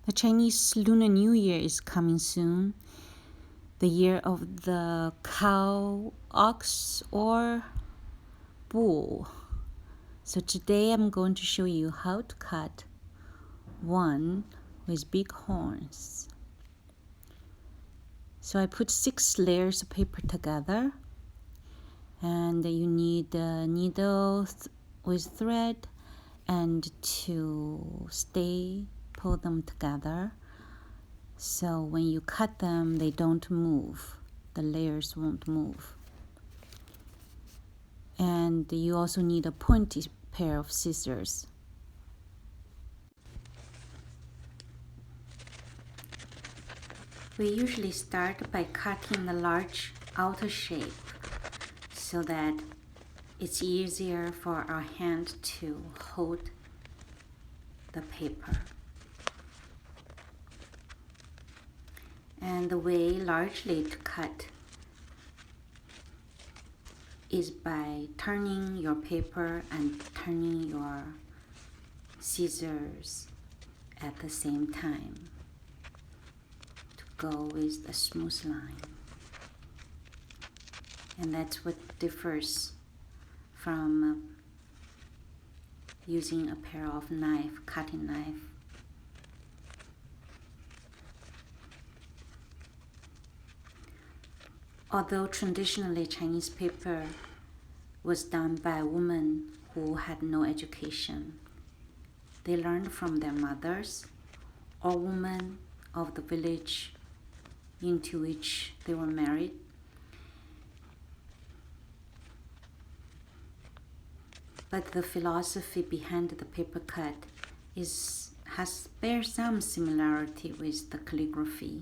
The Chinese Lunar New Year is coming soon. The year of the cow, ox, or bull. So today I'm going to show you how to cut one with big horns. So I put 6 layers of paper together, and you need a needle with thread and to pull them together. So when you cut them, they don't move. The layers won't move. And you also need a pointy pair of scissors. We usually start by cutting the large outer shape so that it's easier for our hand to hold the paper. And the way largely to cut is by turning your paper and turning your scissors at the same time to go with the smooth line. And that's what differs from using a pair of cutting knife. Although traditionally Chinese paper was done by women who had no education, they learned from their mothers or women of the village into which they were married. But the philosophy behind the paper cut bears some similarity with the calligraphy,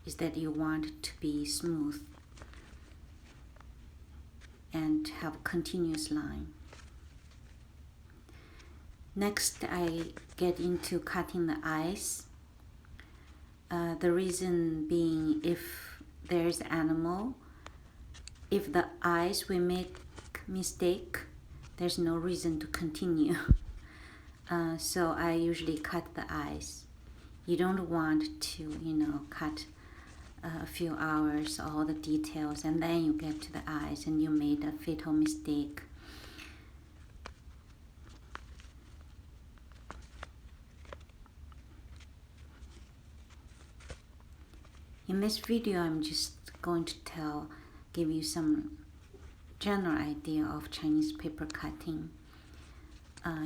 is that you want it to be smooth and have a continuous line. Next, I get into cutting the eyes. The reason being, if there's animal, if the eyes will make mistake, there's no reason to continue. So I usually cut the eyes. You don't want to, cut a few hours, all the details, and then you get to the eyes and you made a fatal mistake. In this video, I'm just going to give you some general idea of Chinese paper cutting.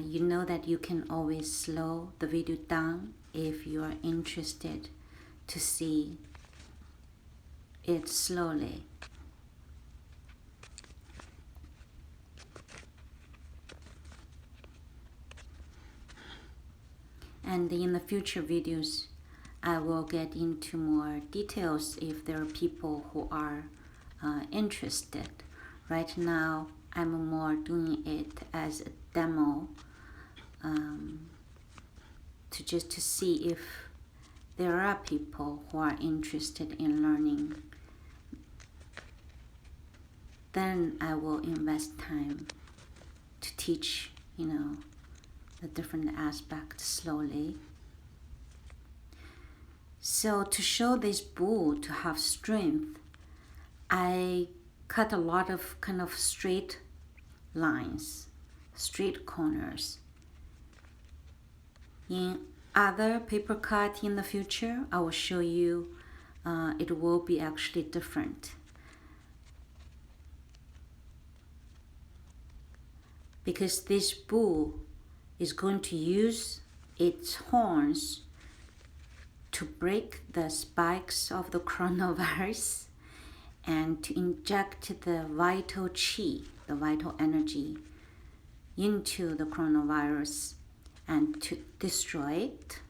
You know that you can always slow the video down if you are interested to see it slowly. And in the future videos, I will get into more details if there are people who are interested. Right now, I'm more doing it as a demo to see if there are people who are interested in learning. Then I will invest time to teach, the different aspects slowly. So to show this bull to have strength, I cut a lot of kind of straight lines, straight corners. In other paper cut in the future, I will show you it will be actually different. Because this bull is going to use its horns to break the spikes of the coronavirus and to inject the vital qi, the vital energy, into the coronavirus and to destroy it.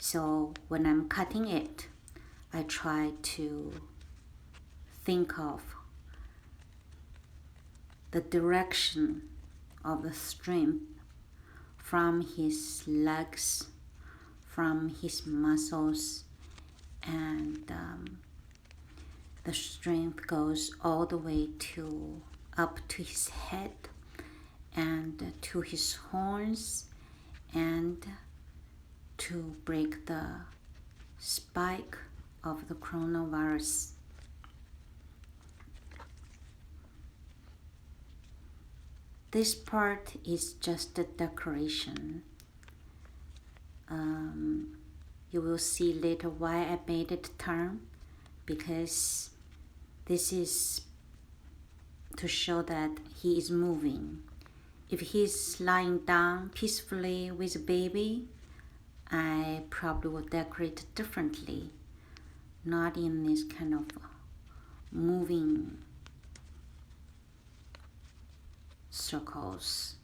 So when I'm cutting it, I try to think of the direction of the strength from his legs, from his muscles, and the strength goes all the way up to his head and to his horns and to break the spike of the coronavirus. This part is just a decoration. You will see later why I made it turn, because this is to show that he is moving. If he's lying down peacefully with a baby, I probably would decorate differently, not in this kind of moving circles.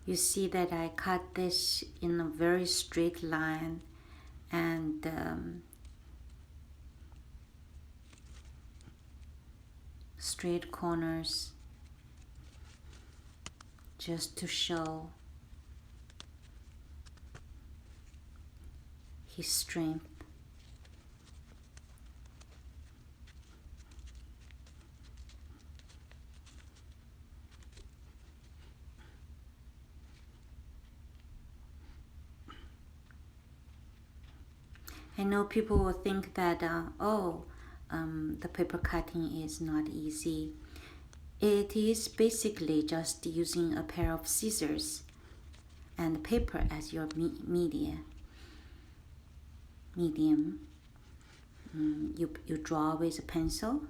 You see that I cut this in a very straight line, and straight corners, just to show his strength. I know people will think that, the paper cutting is not easy. It is basically just using a pair of scissors and paper as your medium. You draw with a pencil,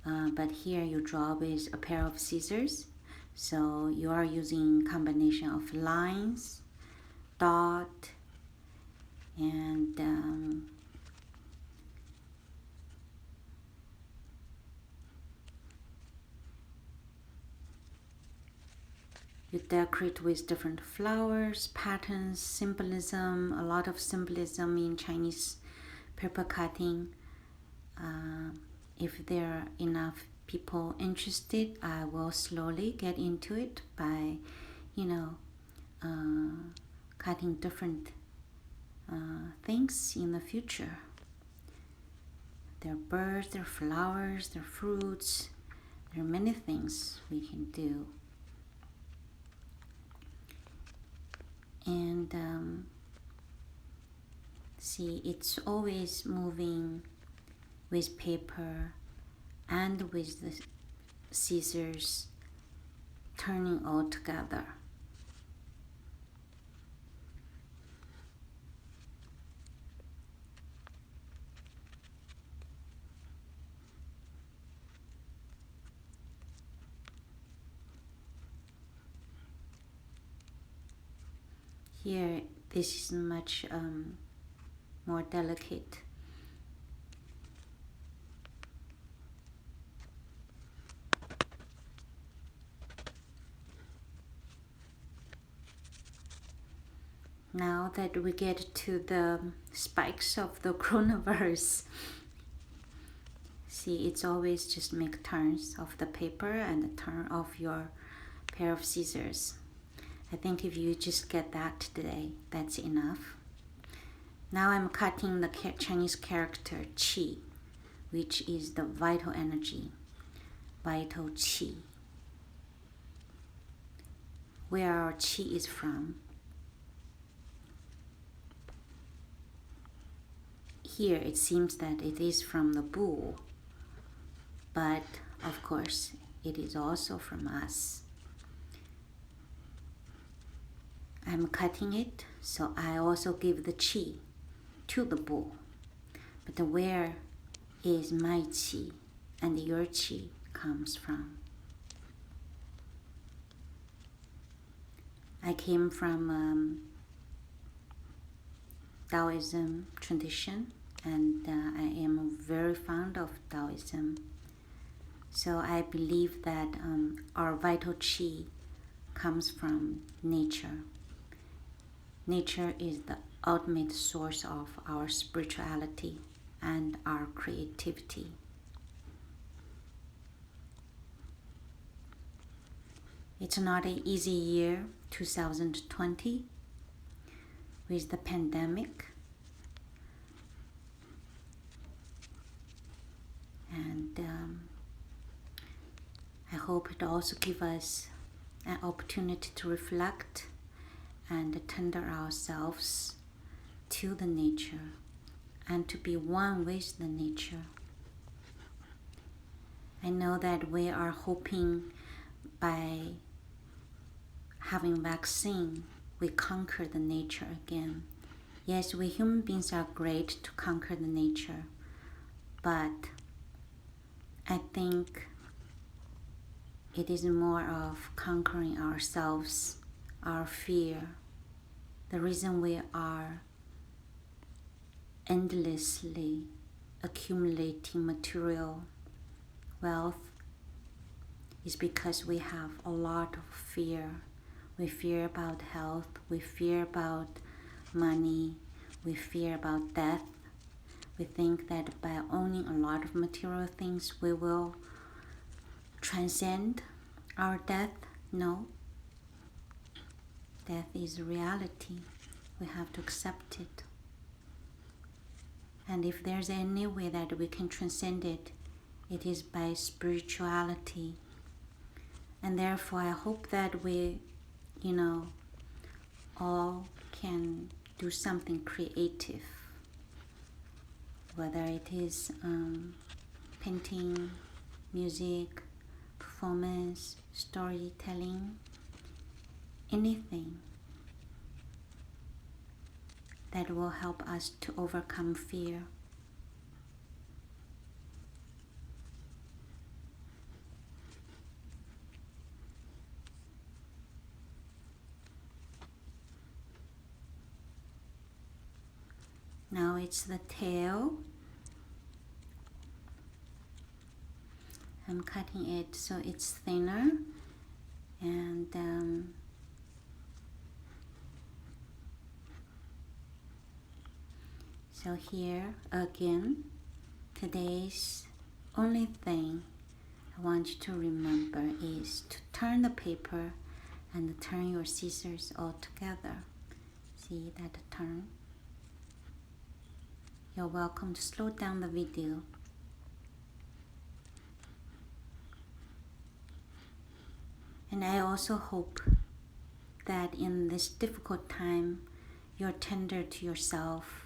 but here you draw with a pair of scissors. So you are using combination of lines, dot, and you decorate with different flowers, patterns, symbolism, a lot of symbolism in Chinese paper cutting. If there are enough people interested, I will slowly get into it by, cutting different things in the future. There are birds, there are flowers, there are fruits, there are many things we can do. And see, it's always moving with paper and with the scissors, turning all together. Here, this is much more delicate. Now that we get to the spikes of the coronavirus, see, it's always just make turns of the paper and a turn of your pair of scissors. I think if you just get that today, that's enough. Now I'm cutting the Chinese character qi, which is the vital energy, vital qi. Where our qi is from. Here it seems that it is from the bull, but of course it is also from us. I'm cutting it, so I also give the qi to the bull. But where is my qi and your qi comes from? I came from Taoism tradition, and I am very fond of Taoism. So I believe that our vital qi comes from nature. Nature is the ultimate source of our spirituality and our creativity. It's not an easy year, 2020, with the pandemic. And I hope it also gives us an opportunity to reflect and tender ourselves to the nature and to be one with the nature. I know that we are hoping by having vaccine, we conquer the nature again. Yes, we human beings are great to conquer the nature, but I think it is more of conquering ourselves, our fear. The reason we are endlessly accumulating material wealth is because we have a lot of fear. We fear about health, we fear about money, we fear about death. We think that by owning a lot of material things, we will transcend our death. No. Death is reality. We have to accept it. And if there's any way that we can transcend it, it is by spirituality. And therefore, I hope that we, all can do something creative. Whether it is painting, music, performance, storytelling, anything that will help us to overcome fear. Now it's the tail. I'm cutting it so it's thinner, and so here again, today's only thing I want you to remember is to turn the paper and turn your scissors all together. See that turn? You're welcome to slow down the video. And I also hope that in this difficult time, you're tender to yourself.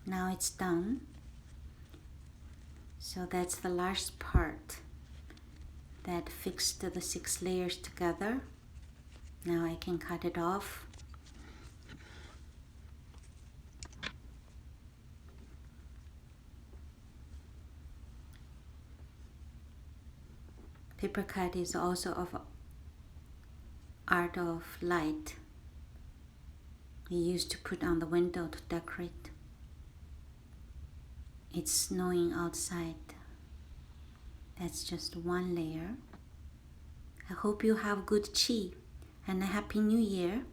Now it's done. So that's the last part that fixed the 6 layers together. Now I can cut it off. Paper cut is also of art of light. We used to put on the window to decorate. It's snowing outside. That's just one layer. I hope you have good chi and a happy new year.